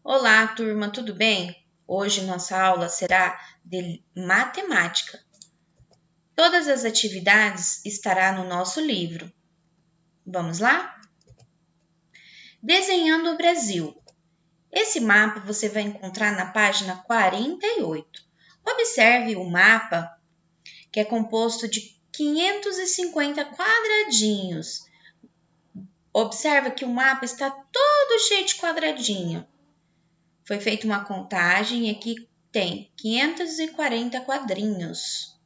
Olá, turma, tudo bem? Hoje nossa aula será de matemática. Todas as atividades estarão no nosso livro. Vamos lá? Desenhando o Brasil. Esse mapa você vai encontrar na página 48. Observe o mapa, que é composto de 550 quadradinhos. Observa que o mapa está todo cheio de quadradinho. Foi feita uma contagem e aqui tem 540 quadrinhos.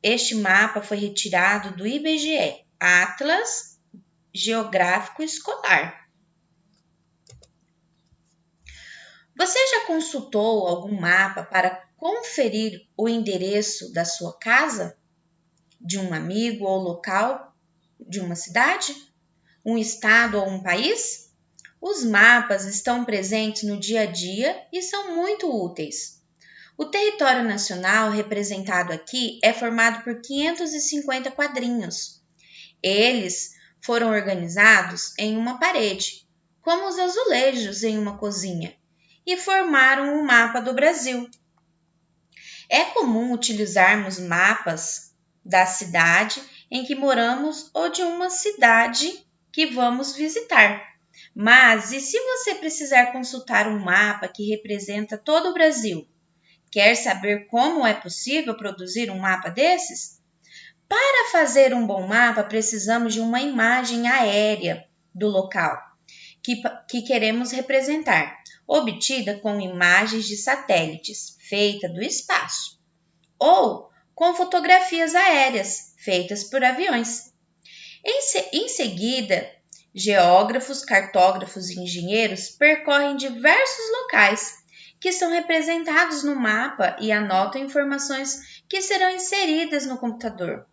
Este mapa foi retirado do IBGE, Atlas Geográfico Escolar. Você já consultou algum mapa para conferir o endereço da sua casa, de um amigo ou local de uma cidade, um estado ou um país? Os mapas estão presentes no dia a dia e são muito úteis. O território nacional representado aqui é formado por 550 quadrinhos. Eles foram organizados em uma parede, como os azulejos em uma cozinha, e formaram o mapa do Brasil. É comum utilizarmos mapas da cidade em que moramos ou de uma cidade que vamos visitar. Mas e se você precisar consultar um mapa que representa todo o Brasil? Quer saber como é possível produzir um mapa desses? Para fazer um bom mapa, precisamos de uma imagem aérea do local que queremos representar, obtida com imagens de satélites, feita do espaço, ou com fotografias aéreas, feitas por aviões. Em seguida, geógrafos, cartógrafos e engenheiros percorrem diversos locais que são representados no mapa e anotam informações que serão inseridas no computador.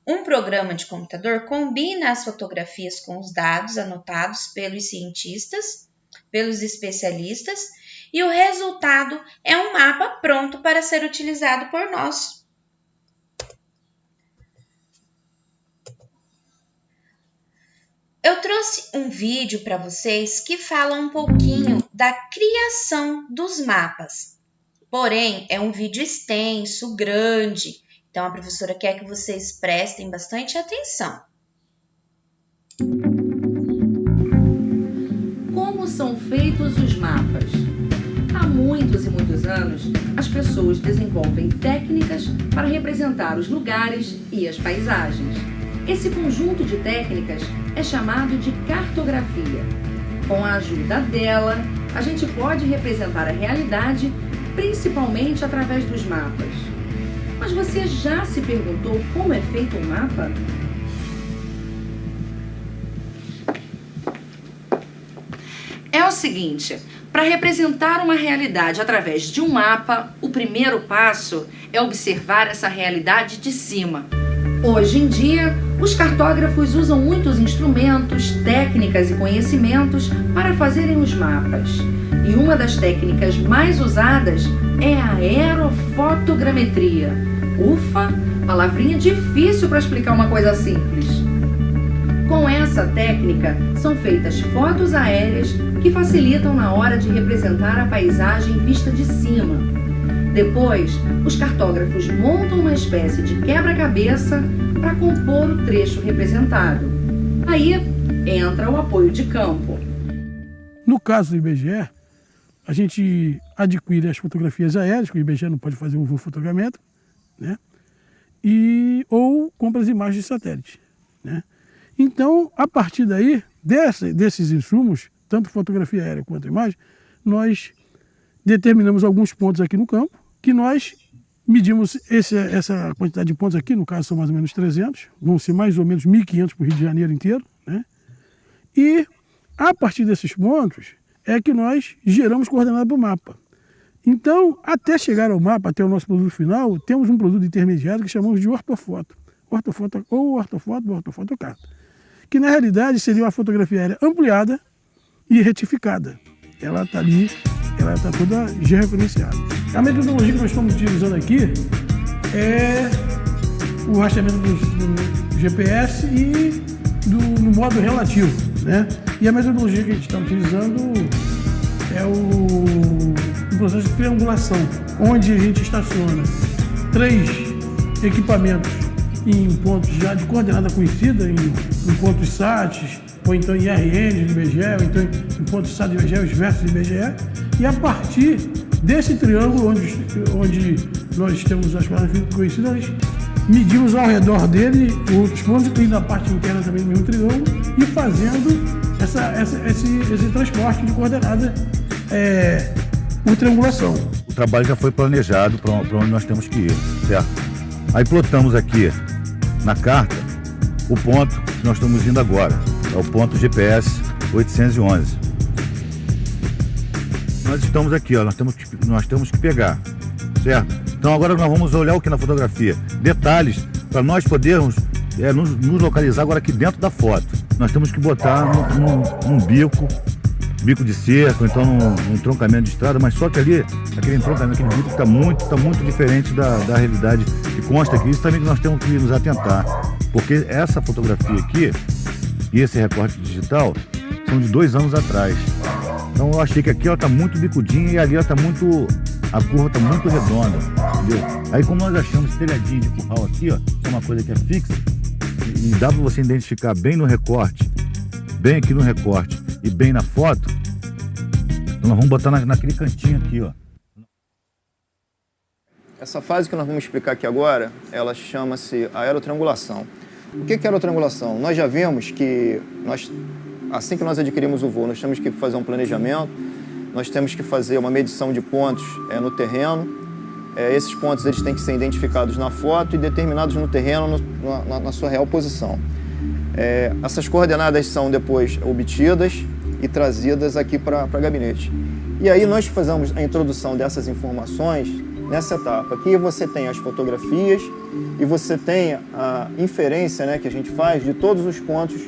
Um programa de computador combina as fotografias com os dados anotados pelos cientistas, pelos especialistas, e o resultado é um mapa pronto para ser utilizado por nós. Eu trouxe um vídeo para vocês que fala um pouquinho da criação dos mapas. Porém, é um vídeo extenso, grande, então a professora quer que vocês prestem bastante atenção. Como são feitos os mapas? Há muitos e muitos anos, as pessoas desenvolvem técnicas para representar os lugares e as paisagens. Esse conjunto de técnicas é chamado de cartografia. Com a ajuda dela, a gente pode representar a realidade, principalmente através dos mapas. Mas você já se perguntou como é feito um mapa? É o seguinte, para representar uma realidade através de um mapa, o primeiro passo é observar essa realidade de cima. Hoje em dia, os cartógrafos usam muitos instrumentos, técnicas e conhecimentos para fazerem os mapas. E uma das técnicas mais usadas é a aerofotogrametria. Ufa, palavrinha difícil para explicar uma coisa simples. Com essa técnica, são feitas fotos aéreas que facilitam na hora de representar a paisagem vista de cima. Depois, os cartógrafos montam uma espécie de quebra-cabeça para compor o trecho representado. Aí entra o apoio de campo. No caso do IBGE, a gente adquire as fotografias aéreas, que o IBGE não pode fazer um voo fotogramétrico, né? Ou compra as imagens de satélite, né? Então, a partir daí, desses insumos, tanto fotografia aérea quanto imagem, nós determinamos alguns pontos aqui no campo, que nós medimos essa quantidade de pontos aqui, no caso são mais ou menos 300, vão ser mais ou menos 1.500 para o Rio de Janeiro inteiro, né? E a partir desses pontos é que nós geramos coordenada para o mapa. Então, até chegar ao mapa, até o nosso produto final, temos um produto intermediário que chamamos de ortofoto. Ortofoto ou ortofotocarta, que na realidade seria uma fotografia aérea ampliada e retificada. Ela está ali, ela está toda georreferenciada. A metodologia que nós estamos utilizando aqui é o rastreamento do GPS e no modo relativo, né? E a metodologia que a gente está utilizando é o processo de triangulação, onde a gente estaciona 3 equipamentos em pontos já de coordenada conhecida, em pontos SATs, ou então em RN do IBGE, ou então em pontos SAT do IBGE, os versos do IBGE, e a partir desse triângulo onde nós temos as coordenadas conhecidas, medimos ao redor dele outros pontos, e na parte interna também do mesmo triângulo, e fazendo esse transporte de coordenada por triangulação. O trabalho já foi planejado para onde nós temos que ir, certo? Aí plotamos aqui na carta o ponto que nós estamos indo agora, é o ponto GPS 811. Nós estamos aqui, ó, nós temos que pegar, certo? Então agora nós vamos olhar o que na fotografia? Detalhes, para nós podermos nos localizar agora aqui dentro da foto. Nós temos que botar num bico de cerco, então num troncamento de estrada, mas só que ali, aquele entroncamento, aquele bico está muito diferente da realidade que consta aqui. Isso também que nós temos que nos atentar, porque essa fotografia aqui e esse recorte digital são de 2 anos atrás. Então eu achei que aqui ela está muito bicudinha e ali ela tá a curva está muito redonda, entendeu? Aí como nós achamos esse telhadinho de curral aqui, ó, que é uma coisa que é fixa, e dá para você identificar bem no recorte, bem aqui no recorte e bem na foto, então nós vamos botar naquele cantinho aqui, ó. Essa fase que nós vamos explicar aqui agora, ela chama-se aerotriangulação. O que é aerotriangulação? Nós já vimos que assim que nós adquirimos o voo, nós temos que fazer um planejamento, nós temos que fazer uma medição de pontos no terreno. Esses pontos eles têm que ser identificados na foto e determinados no terreno na sua real posição. Essas coordenadas são depois obtidas e trazidas aqui para gabinete. E aí nós fazemos a introdução dessas informações nessa etapa. Aqui você tem as fotografias e você tem a inferência, né, que a gente faz de todos os pontos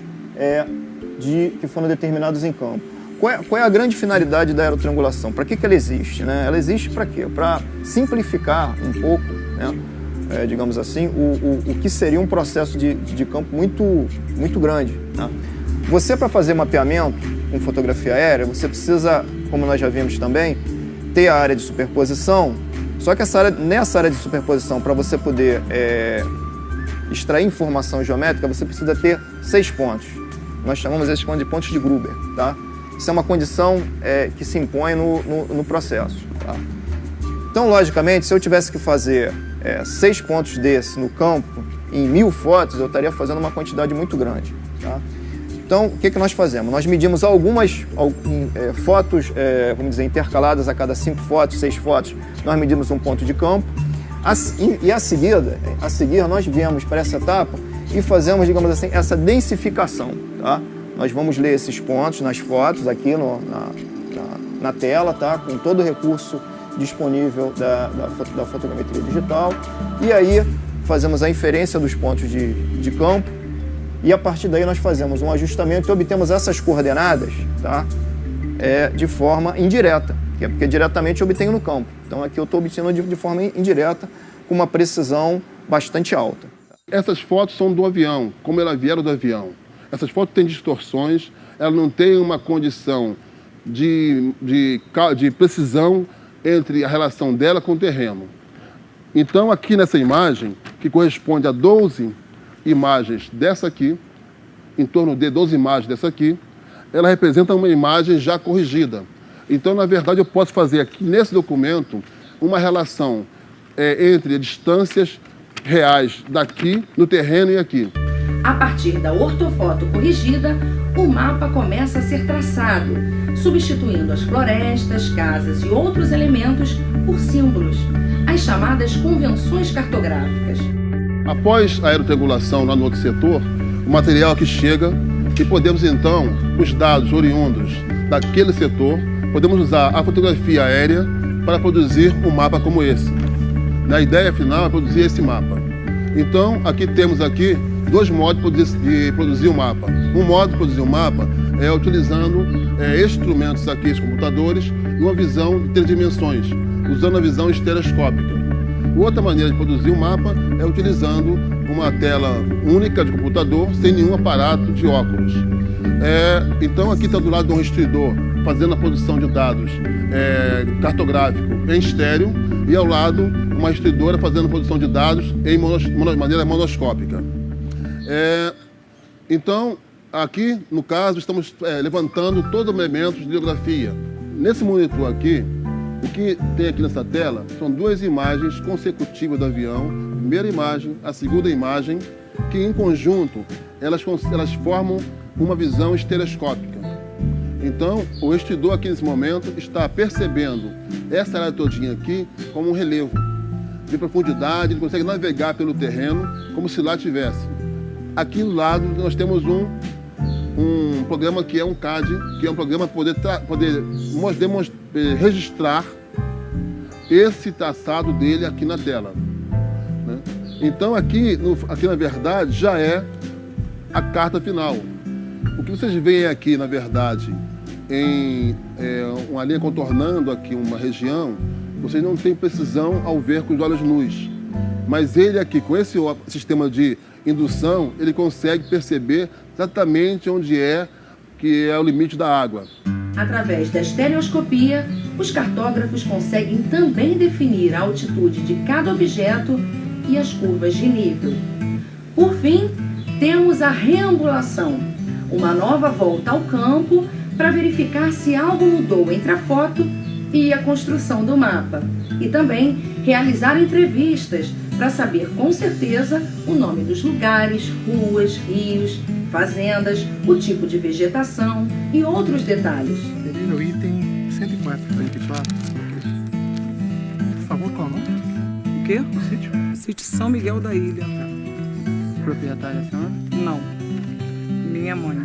que foram determinados em campo. Qual é a grande finalidade da aerotriangulação? Para que ela existe? Né? Ela existe para quê? Para simplificar um pouco, né, digamos assim, o que seria um processo de campo muito grande. Né? Você, para fazer mapeamento com fotografia aérea, você precisa, como nós já vimos também, ter a área de superposição. Só que nessa área de superposição, para você poder extrair informação geométrica, você precisa ter 6 pontos. Nós chamamos esses pontos de pontos de Gruber. Tá? Isso é uma condição que se impõe no processo. Tá? Então, logicamente, se eu tivesse que fazer 6 pontos desses no campo, em 1000 fotos, eu estaria fazendo uma quantidade muito grande. Tá? Então, o que nós fazemos? Nós medimos algumas fotos, vamos dizer, intercaladas a cada 5 fotos, 6 fotos, nós medimos um ponto de campo. E a seguir, nós viemos para essa etapa e fazemos, digamos assim, essa densificação. Tá? Nós vamos ler esses pontos nas fotos aqui na tela, tá? Com todo o recurso disponível da fotogrametria digital. E aí fazemos a inferência dos pontos de campo e a partir daí nós fazemos um ajustamento e obtemos essas coordenadas, tá? De forma indireta, porque diretamente eu obtenho no campo. Então aqui eu estou obtendo de forma indireta com uma precisão bastante alta. Essas fotos são do avião, como elas vieram do avião. Essas fotos têm distorções, elas não têm uma condição de precisão entre a relação dela com o terreno. Então, aqui nessa imagem, que corresponde a 12 imagens dessa aqui, em torno de 12 imagens dessa aqui, ela representa uma imagem já corrigida. Então, na verdade, eu posso fazer aqui nesse documento uma relação entre distâncias reais daqui, no terreno e aqui. A partir da ortofoto corrigida, o mapa começa a ser traçado, substituindo as florestas, casas e outros elementos por símbolos, as chamadas convenções cartográficas. Após a aerotriangulação lá no outro setor, o material aqui chega e podemos então, os dados oriundos daquele setor, podemos usar a fotografia aérea para produzir um mapa como esse. A ideia final é produzir esse mapa. Então, aqui temos 2 modos de produzir um mapa. Um modo de produzir um mapa é utilizando instrumentos aqui, os computadores, e uma visão de 3 dimensões, usando a visão estereoscópica. Outra maneira de produzir um mapa é utilizando uma tela única de computador, sem nenhum aparato de óculos. Então aqui está do lado de um restituidor, fazendo a produção de dados cartográfico em estéreo, e ao lado uma restituidora fazendo a produção de dados em maneira monoscópica. Então, aqui, no caso, estamos levantando todos os elementos de videografia. Nesse monitor aqui, o que tem aqui nessa tela são duas imagens consecutivas do avião, a primeira imagem, a segunda imagem, que em conjunto elas formam uma visão estereoscópica. Então, o restituidor aqui nesse momento está percebendo essa área todinha aqui como um relevo de profundidade, ele consegue navegar pelo terreno como se lá tivesse. Aqui do lado nós temos um programa que é um CAD, que é um programa para poder registrar esse traçado dele aqui na tela, né? Então aqui na verdade já é a carta final. O que vocês veem aqui na verdade em uma linha contornando aqui uma região, vocês não têm precisão ao ver com os olhos nus. Mas ele aqui, com esse sistema de indução, ele consegue perceber exatamente onde que é o limite da água. Através da estereoscopia, os cartógrafos conseguem também definir a altitude de cada objeto e as curvas de nível. Por fim, temos a reambulação, uma nova volta ao campo para verificar se algo mudou entre a foto e a construção do mapa. E também realizar entrevistas para saber com certeza o nome dos lugares, ruas, rios, fazendas, o tipo de vegetação e outros detalhes. Seria no item 104, 44. Por favor, qual o nome? O quê? O sítio? Sítio São Miguel da Ilha. Proprietária a senhora? Não. Minha mãe.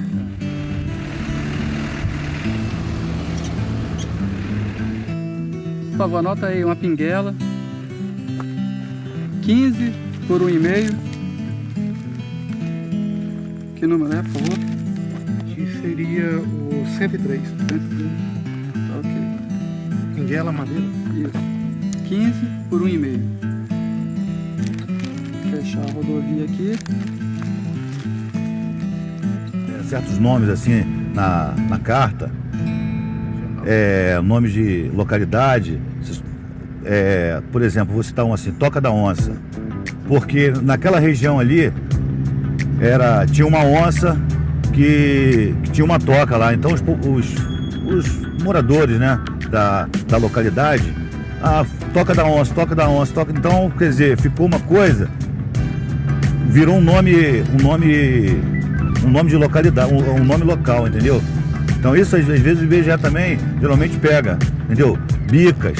Por favor, anota aí uma pinguela. 15 por 1,5. Que número é, por favor? Que seria o 103. Ok. Pinguela, madeira. Isso. 15 por 1,5. Fechar a rodovia aqui. Certos nomes assim na carta, nomes de localidade, por exemplo, vou citar um assim, Toca da Onça, porque naquela região ali tinha uma onça que tinha uma toca lá, então os moradores, né, da localidade, Toca da Onça, então, quer dizer, ficou uma coisa, virou um nome de localidade, um nome local, entendeu? Então isso às vezes o IBGE também geralmente pega, entendeu? Bicas,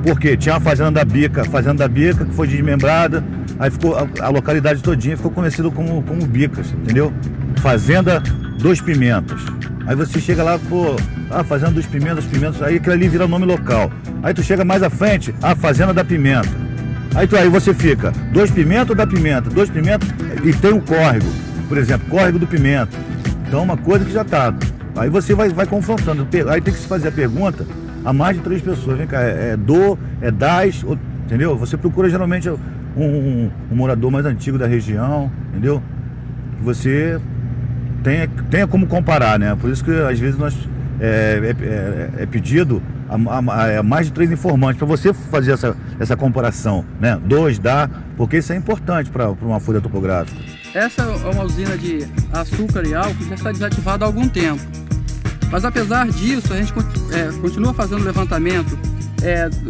porque tinha uma fazenda da Bica que foi desmembrada, aí ficou a localidade todinha ficou conhecida como Bicas, entendeu? Fazenda dos Pimentas. Aí você chega lá, Fazenda dos Pimentas, aí aquilo ali vira nome local. Aí tu chega mais à frente, Fazenda da Pimenta. Aí você fica, Dois Pimentas ou da Pimenta? Dois Pimentas, e tem um córrego, por exemplo, Córrego do Pimenta. Então uma coisa que já tá. Aí você vai confrontando. Aí tem que se fazer a pergunta a mais de 3 pessoas. Vem cá, das, entendeu? Você procura geralmente um morador mais antigo da região, entendeu? Que você tenha como comparar, né? Por isso que às vezes nós pedido a mais de 3 informantes para você fazer essa comparação, né? 2 dá, porque isso é importante para uma folha topográfica. Essa é uma usina de açúcar e álcool que já está desativada há algum tempo. Mas apesar disso, a gente continua fazendo levantamento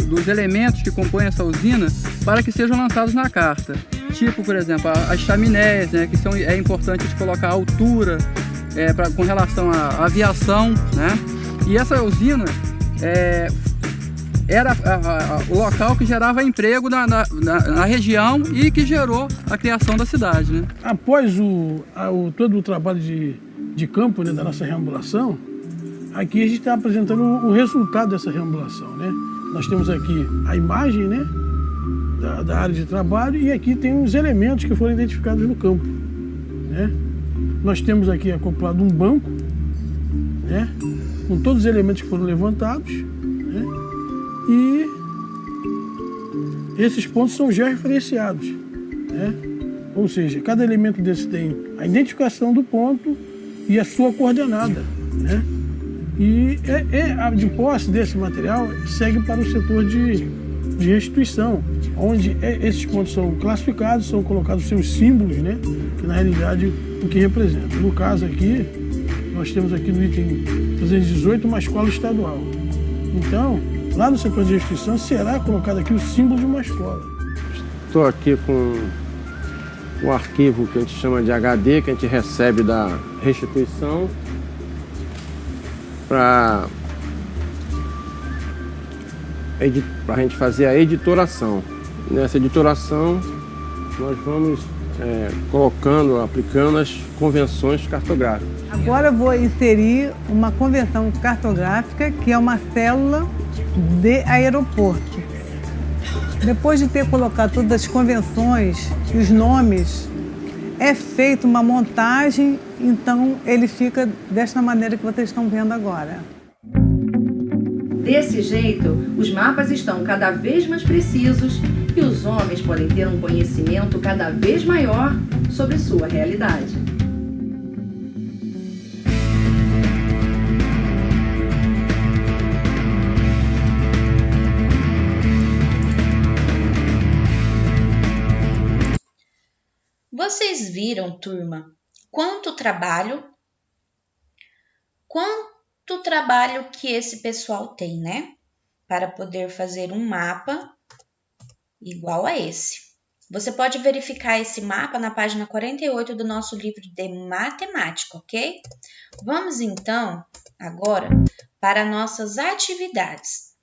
dos elementos que compõem essa usina para que sejam lançados na carta. Tipo, por exemplo, as chaminés, né, que é importante de colocar a altura com relação à aviação, né? E essa usina era o local que gerava emprego na região e que gerou a criação da cidade, né? Após todo o trabalho de campo, né, da nossa reambulação, aqui a gente está apresentando o resultado dessa reambulação, né? Nós temos aqui a imagem, né, da área de trabalho, e aqui tem os elementos que foram identificados no campo, né? Nós temos aqui acoplado um banco, né, com todos os elementos que foram levantados, né? E esses pontos são georreferenciados, né? Ou seja, cada elemento desse tem a identificação do ponto e a sua coordenada, né? E de posse desse material segue para o setor de restituição, onde esses pontos são classificados, são colocados seus símbolos, né? Que na realidade o que representa. No caso aqui, nós temos aqui no item 318 uma escola estadual. Então, lá no setor de restituição será colocado aqui o símbolo de uma escola. Estou aqui com um arquivo que a gente chama de HD, que a gente recebe da restituição para a gente fazer a editoração. Nessa editoração, nós vamos colocando, aplicando as convenções cartográficas. Agora eu vou inserir uma convenção cartográfica, que é uma célula de aeroporto. Depois de ter colocado todas as convenções e os nomes, é feita uma montagem, então ele fica desta maneira que vocês estão vendo agora. Desse jeito, os mapas estão cada vez mais precisos e os homens podem ter um conhecimento cada vez maior sobre sua realidade. Vocês viram, turma, quanto trabalho que esse pessoal tem, né? Para poder fazer um mapa igual a esse. Você pode verificar esse mapa na página 48 do nosso livro de matemática, ok? Vamos então agora para nossas atividades.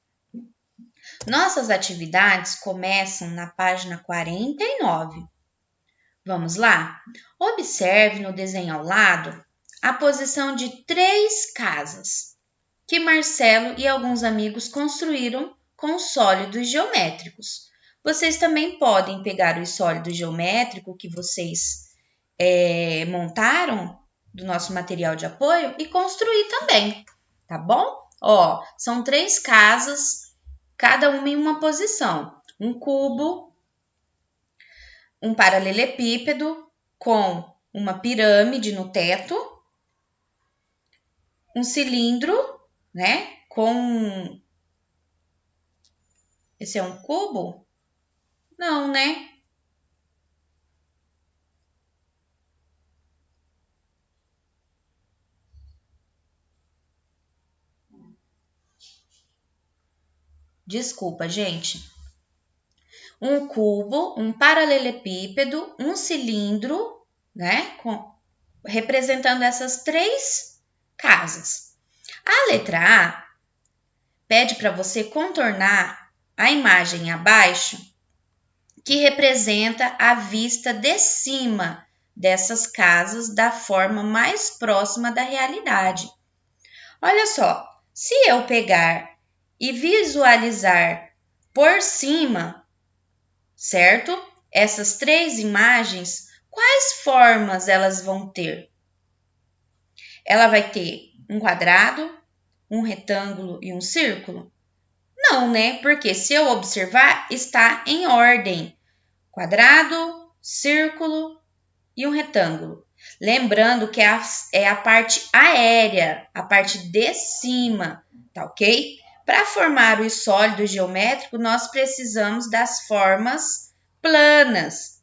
Nossas atividades começam na página 49. Vamos lá? Observe no desenho ao lado a posição de 3 casas que Marcelo e alguns amigos construíram com sólidos geométricos. Vocês também podem pegar o sólido geométrico que vocês montaram do nosso material de apoio e construir também, tá bom? Ó, são 3 casas, cada uma em uma posição. Um cubo, um paralelepípedo com uma pirâmide no teto, um cilindro, né, com... Esse é um cubo? Não, né? Desculpa, gente. Um cubo, um paralelepípedo, um cilindro, né? Representando essas 3 casas. A letra A pede para você contornar a imagem abaixo, que representa a vista de cima dessas casas da forma mais próxima da realidade. Olha só, se eu pegar e visualizar por cima, certo? Essas 3 imagens, quais formas elas vão ter? Ela vai ter um quadrado, um retângulo e um círculo? Não, né? Porque se eu observar, está em ordem. Quadrado, círculo e um retângulo. Lembrando que é a parte aérea, a parte de cima, tá ok? Para formar o sólido geométrico, nós precisamos das formas planas,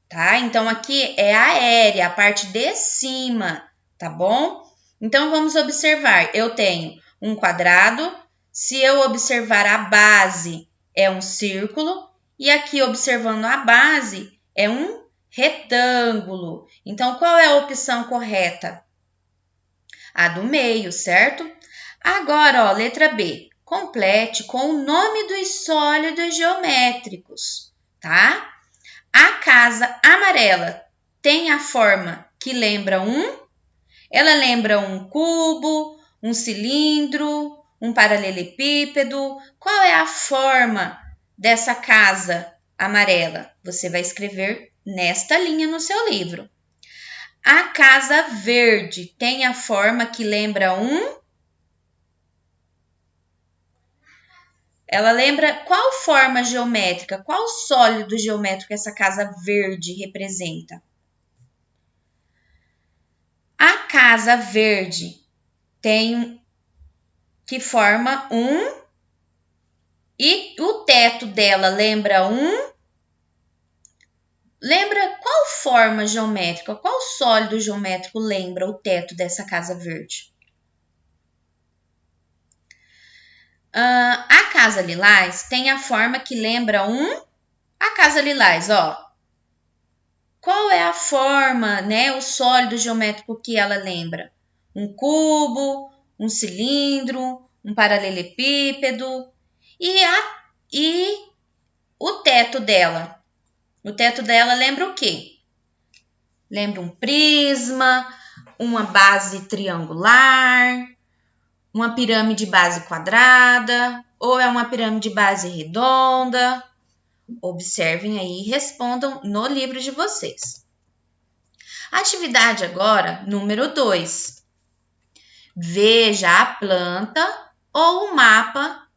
tá? Então, aqui é aérea, a parte de cima, tá bom? Então, vamos observar. Eu tenho um quadrado. Se eu observar a base, é um círculo. E aqui, observando a base, é um retângulo. Então, qual é a opção correta? A do meio, certo? Agora, ó, letra B. Complete com o nome dos sólidos geométricos, tá? A casa amarela tem a forma que lembra ela lembra um cubo, um cilindro, um paralelepípedo. Qual é a forma dessa casa amarela? Você vai escrever nesta linha no seu livro. A casa verde tem a forma que lembra Ela lembra qual forma geométrica, qual sólido geométrico essa casa verde representa? A casa verde tem que forma um e o teto dela lembra um. Lembra qual forma geométrica, qual sólido geométrico lembra o teto dessa casa verde? A casa lilás tem a forma que lembra a casa lilás, ó. Qual é a forma, né, o sólido geométrico que ela lembra? Um cubo, um cilindro, um paralelepípedo. E o teto dela? O teto dela lembra o quê? Lembra um prisma, uma base triangular, uma pirâmide base quadrada, ou é uma pirâmide base redonda? Observem aí e respondam no livro de vocês. Atividade agora, número 2. Veja a planta ou o mapa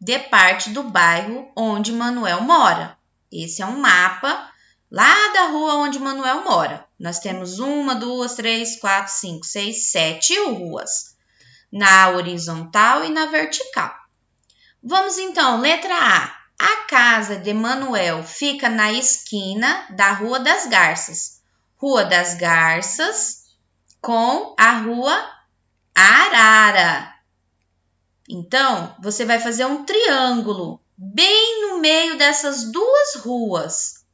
de parte do bairro onde Manuel mora. Esse é um mapa lá da rua onde Manuel mora. Nós temos 1, 2, 3, 4, 5, 6, 7 ruas. Na horizontal e na vertical. Vamos então, letra A. A casa de Manuel fica na esquina da Rua das Garças. Rua das Garças com a Rua Arara. Então, você vai fazer um triângulo bem no meio dessas duas ruas,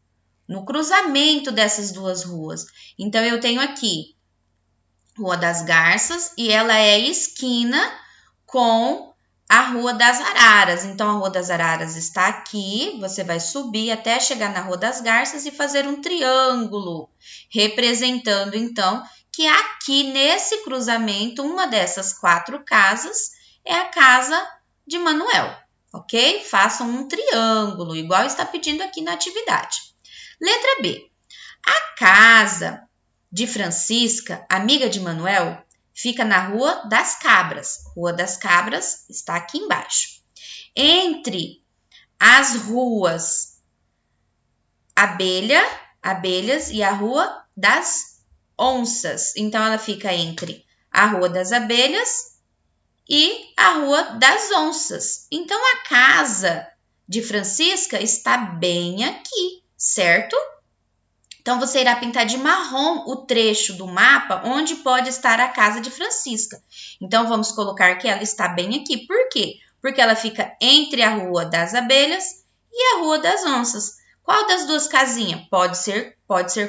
no cruzamento dessas duas ruas. Então, eu tenho aqui Rua das Garças e ela é esquina com a Rua das Araras. Então, a Rua das Araras está aqui, você vai subir até chegar na Rua das Garças e fazer um triângulo, representando, então, que aqui nesse cruzamento, uma dessas 4 casas é a casa de Manuel, ok? Façam um triângulo, igual está pedindo aqui na atividade. Letra B. A casa de Francisca, amiga de Manuel, fica na Rua das Cabras. Rua das Cabras está aqui embaixo. Entre as ruas Abelhas e a Rua das Onças. Então, ela fica entre a Rua das Abelhas e a Rua das Onças. Então, a casa de Francisca está bem aqui, certo? Então, você irá pintar de marrom o trecho do mapa onde pode estar a casa de Francisca. Então, vamos colocar que ela está bem aqui. Por quê? Porque ela fica entre a Rua das Abelhas e a Rua das Onças. Qual das duas casinhas? Pode ser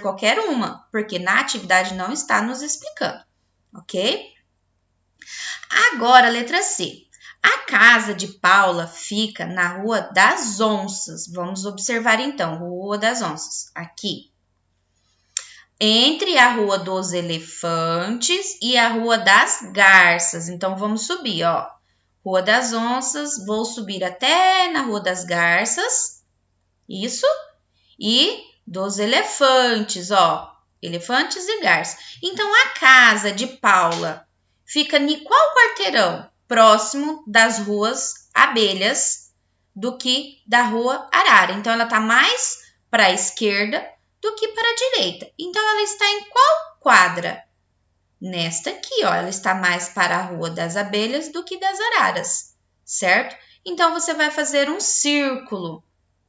qualquer uma, porque na atividade não está nos explicando, ok? Agora, letra C. A casa de Paula fica na Rua das Onças. Vamos observar, então, Rua das Onças, aqui. Entre a Rua dos Elefantes e a Rua das Garças. Então, vamos subir, ó. Rua das Onças, vou subir até na Rua das Garças. Isso. E dos Elefantes, ó. Elefantes e garças. Então, a casa de Paula fica em qual quarteirão? Próximo das ruas Abelhas do que da Rua Arara. Então, ela está mais para a esquerda do que para a direita. Então, ela está em qual quadra? Nesta aqui, ó. Ela está mais para a Rua das Abelhas do que das Araras, certo? Então, você vai fazer um círculo,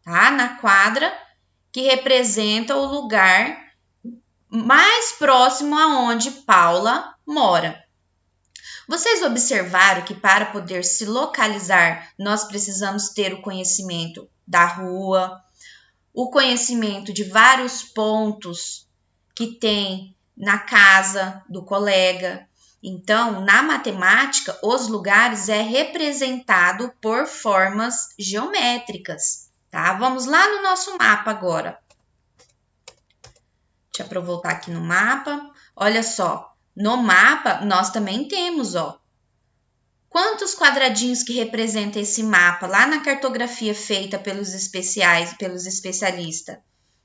tá? Na quadra que representa o lugar mais próximo aonde Paula mora. Vocês observaram que para poder se localizar, nós precisamos ter o conhecimento da rua, o conhecimento de vários pontos que tem na casa do colega. Então, na matemática, os lugares é representado por formas geométricas, tá? Vamos lá no nosso mapa agora. Deixa eu voltar aqui no mapa. Olha só, no mapa nós também temos, ó, quantos quadradinhos que representa esse mapa lá na cartografia feita pelos especialistas?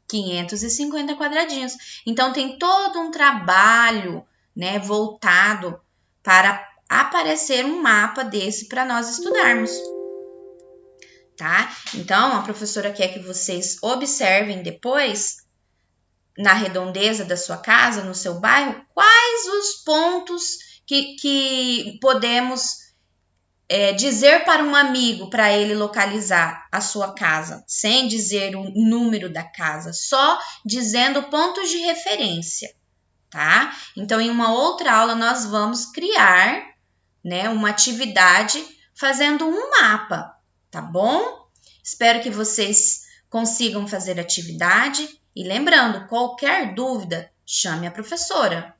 550 quadradinhos. Então, tem todo um trabalho, né, voltado para aparecer um mapa desse para nós estudarmos. tá? Então, a professora quer que vocês observem depois, na redondeza da sua casa, no seu bairro, quais os pontos que podemos dizer para um amigo para ele localizar a sua casa, sem dizer o número da casa, só dizendo pontos de referência, tá? Então, em uma outra aula, nós vamos criar, né, uma atividade fazendo um mapa, tá bom? Espero que vocês consigam fazer atividade e lembrando, qualquer dúvida, chame a professora.